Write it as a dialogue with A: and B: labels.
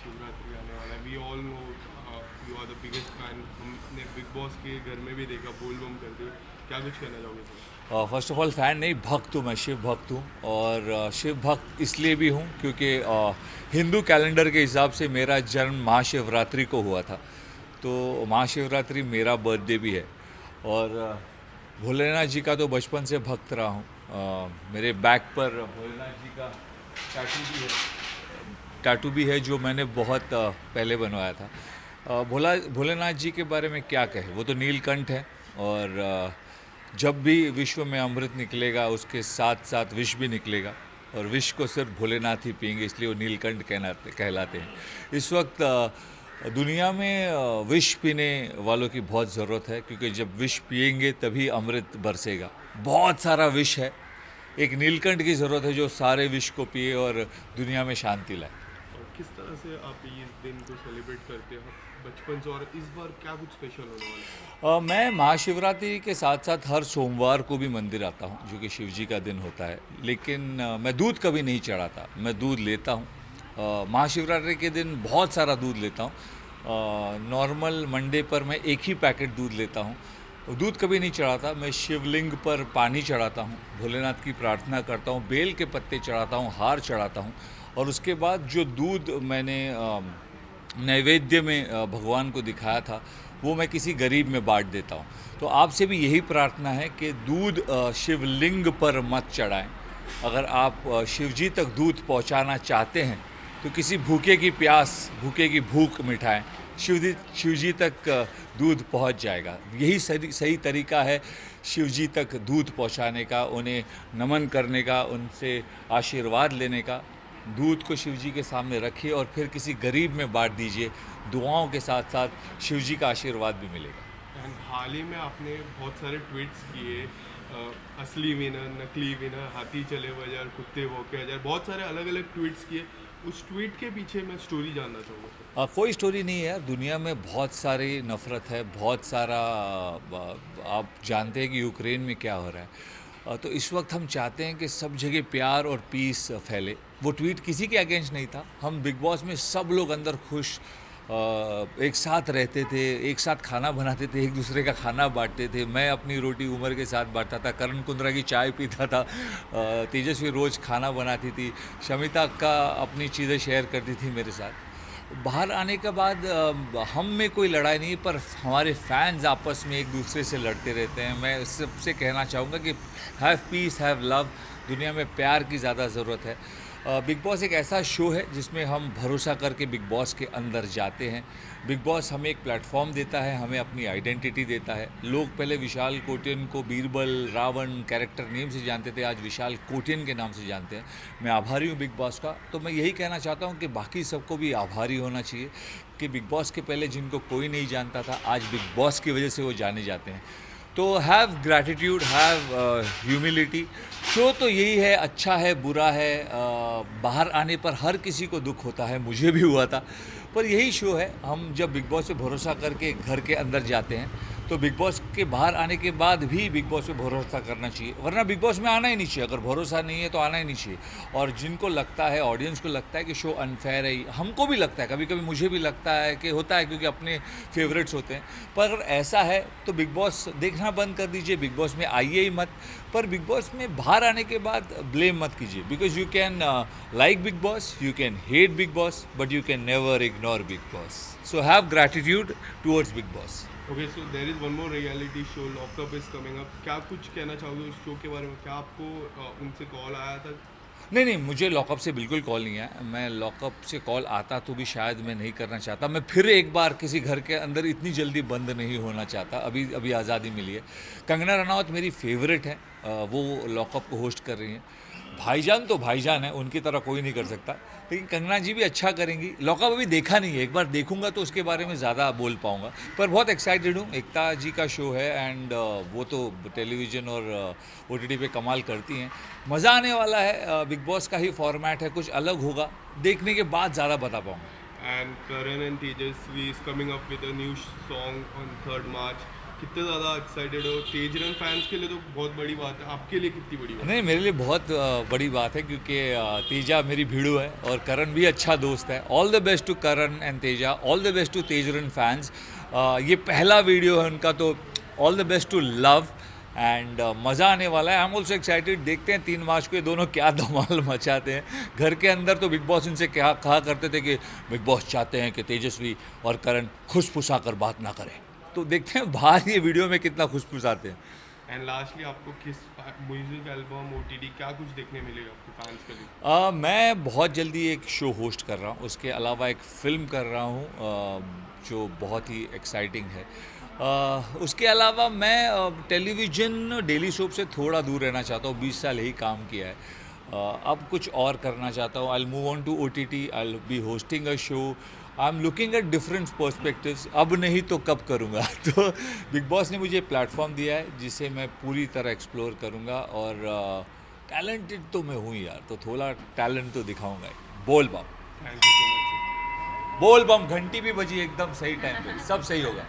A: महाशिवरात्रि आने वाला है। We all know you are the biggest fan. हमने बिग बॉस के घर में भी देखा बोल बम करते हुए। क्या कुछ कहना चाहोगे sir?
B: First of all fan नहीं, भक्त हूँ मैं, शिव भक्त हूँ। और शिव भक्त इसलिए भी हूँ क्योंकि हिंदू कैलेंडर के हिसाब से मेरा जन्म महाशिवरात्रि को हुआ था। तो महाशिवरात्रि मेरा बर्थडे भी है। और भोलेनाथ जी का तो बचपन से भक्त रहा हूँ। मेरे बैक पर भोलेनाथ जी का टैटू भी है जो मैंने बहुत पहले बनवाया था। भोलेनाथ जी के बारे में क्या कहें, वो तो नीलकंठ है। और जब भी विश्व में अमृत निकलेगा उसके साथ साथ विष भी निकलेगा। और विष को सिर्फ भोलेनाथ ही पिएंगे, इसलिए वो नीलकंठ कहलाते हैं। इस वक्त दुनिया में विष पीने वालों की बहुत ज़रूरत है, क्योंकि जब विष पिएंगे तभी अमृत बरसेगा। बहुत सारा विष है, एक नीलकंठ की ज़रूरत है जो सारे विष को पिए और दुनिया में शांति लाए।
A: और किस तरह से आप इस दिन को सेलिब्रेट करते हो बचपन से, और इस बार क्या कुछ स्पेशल होने वाला है?
B: मैं महाशिवरात्रि के साथ साथ हर सोमवार को भी मंदिर आता हूँ, जो कि शिव जी का दिन होता है। लेकिन मैं दूध कभी नहीं चढ़ाता, मैं दूध लेता हूँ। महाशिवरात्रि के दिन बहुत सारा दूध लेता हूँ। नॉर्मल मंडे पर मैं एक ही पैकेट दूध लेता हूँ। दूध कभी नहीं चढ़ाता। मैं शिवलिंग पर पानी चढ़ाता हूँ, भोलेनाथ की प्रार्थना करता हूँ, बेल के पत्ते चढ़ाता हूँ, हार चढ़ाता हूँ। और उसके बाद जो दूध मैंने नैवेद्य में भगवान को दिखाया था, वो मैं किसी गरीब में बांट देता हूँ। तो आपसे भी यही प्रार्थना है कि दूध शिवलिंग पर मत चढ़ाएं। अगर आप शिव जी तक दूध पहुँचाना चाहते हैं तो किसी भूखे की प्यास, भूखे की भूख मिटाएं। शिव जी तक दूध पहुँच जाएगा। यही सही तरीका है शिव जी तक दूध पहुँचाने का, उन्हें नमन करने का, उनसे आशीर्वाद लेने का। दूध को शिव जी के सामने रखिए और फिर किसी गरीब में बांट दीजिए। दुआओं के साथ साथ शिव जी का आशीर्वाद भी मिलेगा।
A: एंड हाल ही में आपने बहुत सारे ट्वीट्स किए, असली विनर, नकली विनर, हाथी चले बाजार, कुत्ते भौंके हजार, बहुत सारे अलग अलग ट्वीट्स किए। उस ट्वीट के पीछे मैं स्टोरी जानना चाहूँगा सर।
B: कोई स्टोरी नहीं है। दुनिया में बहुत सारी नफ़रत है, बहुत सारा आप जानते हैं कि यूक्रेन में क्या हो रहा है। तो इस वक्त हम चाहते हैं कि सब जगह प्यार और पीस फैले। वो ट्वीट किसी के अगेंस्ट नहीं था। हम बिग बॉस में सब लोग अंदर खुश एक साथ रहते थे, एक साथ खाना बनाते थे, एक दूसरे का खाना बांटते थे। मैं अपनी रोटी उमर के साथ बांटता था, करण कुंद्रा की चाय पीता था, तेजस्वी रोज़ खाना बनाती थी, शमिता का अपनी चीज़ें शेयर करती थी मेरे साथ। बाहर आने के बाद हम में कोई लड़ाई नहीं, पर हमारे फैंस आपस में एक दूसरे से लड़ते रहते हैं। मैं सबसे कहना चाहूँगा कि हैव पीस, हैव लव। दुनिया में प्यार की ज़्यादा ज़रूरत है। बिग बॉस एक ऐसा शो है जिसमें हम भरोसा करके बिग बॉस के अंदर जाते हैं। बिग बॉस हमें एक प्लेटफॉर्म देता है, हमें अपनी आइडेंटिटी देता है। लोग पहले विशाल कोटियन को बीरबल, रावण कैरेक्टर नेम से जानते थे, आज विशाल कोटियन के नाम से जानते हैं। मैं आभारी हूँ बिग बॉस का। तो मैं यही कहना चाहता हूँ कि बाकी सबको भी आभारी होना चाहिए कि बिग बॉस के पहले जिनको कोई नहीं जानता था, आज बिग बॉस की वजह से वो जाने जाते हैं। तो have gratitude, have humility. Show तो यही है, अच्छा है, बुरा है। बाहर आने पर हर किसी को दुख होता है, मुझे भी हुआ था, पर यही शो है। हम जब बिग बॉस पे भरोसा करके घर के अंदर जाते हैं तो बिग बॉस के बाहर आने के बाद भी बिग बॉस पे भरोसा करना चाहिए, वरना बिग बॉस में आना ही नहीं चाहिए। अगर भरोसा नहीं है तो आना ही नहीं चाहिए। और जिनको लगता है, ऑडियंस को लगता है कि शो अनफेयर है, हमको भी लगता है, कभी कभी मुझे भी लगता है कि होता है, क्योंकि अपने फेवरेट्स होते हैं। पर अगर ऐसा है तो बिग बॉस देखना बंद कर दीजिए, बिग बॉस में आइए ही मत। पर बिग बॉस में बाहर आने के बाद ब्लेम मत कीजिए, because you can like big boss, you can hate big boss, but you can never ignore big boss. So have gratitude towards big boss.
A: Okay, so there is one more reality show, lockup is coming up. क्या कुछ कहना चाहोगे उस show के बारे में? क्या आपको उनसे कॉल आया था?
B: नहीं, मुझे लॉकअप से बिल्कुल कॉल नहीं आया। मैं लॉकअप से कॉल आता तो भी शायद मैं नहीं करना चाहता। मैं फिर एक बार किसी घर के अंदर इतनी जल्दी बंद नहीं होना चाहता। अभी आज़ादी मिली है। कंगना रनावत मेरी फेवरेट है, वो लॉकअप को होस्ट कर रही हैं। भाईजान तो भाईजान है, उनकी तरह कोई नहीं कर सकता, लेकिन कंगना जी भी अच्छा करेंगी। लॉकअप अभी देखा नहीं है, एक बार देखूंगा तो उसके बारे में ज़्यादा बोल पाऊंगा। पर बहुत एक्साइटेड हूँ। एकता जी का शो है एंड वो तो टेलीविज़न और OTT पे कमाल करती हैं। मज़ा आने वाला है। बिग बॉस का ही फॉर्मेट है, कुछ अलग होगा, देखने के बाद ज़्यादा बता पाऊँगा।
A: And Karan and Tejas is coming up with a new song on 3rd March. कितने ज़्यादा एक्साइटेड हो? तेजरंग फैंस के लिए तो बहुत बड़ी बात है, आपके लिए कितनी बड़ी बात है?
B: नहीं, मेरे लिए बहुत बड़ी बात है क्योंकि तेजा मेरी भिड़ू है और करण भी अच्छा दोस्त है। All the best to Karan and Teja, all the best to Tejran fans. ये पहला वीडियो है उनका, तो all the best to love and मज़ा आने वाला है। आई एम ऑल्सो एक्साइटेड, देखते हैं 3 मार्च को ये दोनों क्या धमाल मचाते हैं। घर के अंदर तो बिग बॉस इनसे क्या कहा करते थे कि बिग बॉस चाहते हैं कि तेजस्वी और करण खुशफुसा कर बात ना करें, तो देखते हैं बाहर ये वीडियो में कितना खुशफुसाते हैं।
A: एंड लास्टली आपको किस म्यूजिक एल्बम, ओटीटी क्या कुछ देखने मिलेगा आपको फैंस के लिए?
B: मैं बहुत जल्दी एक शो होस्ट कर रहा हूँ, उसके अलावा एक फ़िल्म कर रहा हूँ जो बहुत ही एक्साइटिंग है। उसके अलावा मैं टेलीविज़न डेली सोप से थोड़ा दूर रहना चाहता हूँ, 20 साल यही काम किया है। अब कुछ और करना चाहता हूँ। I will move on to OTT, I will be hosting a show. I am looking at different perspectives, अब नहीं तो कब करूँगा। तो बिग बॉस ने मुझे प्लेटफॉर्म दिया है जिसे मैं पूरी तरह एक्सप्लोर करूँगा और टैलेंटेड तो मैं हूँ यार, तो थोड़ा टैलेंट तो दिखाऊंगा ही। बोल बम,
A: थैंक यू सो मच।
B: बोल बम, घंटी भी बजी एकदम सही टाइम पे, सब सही होगा।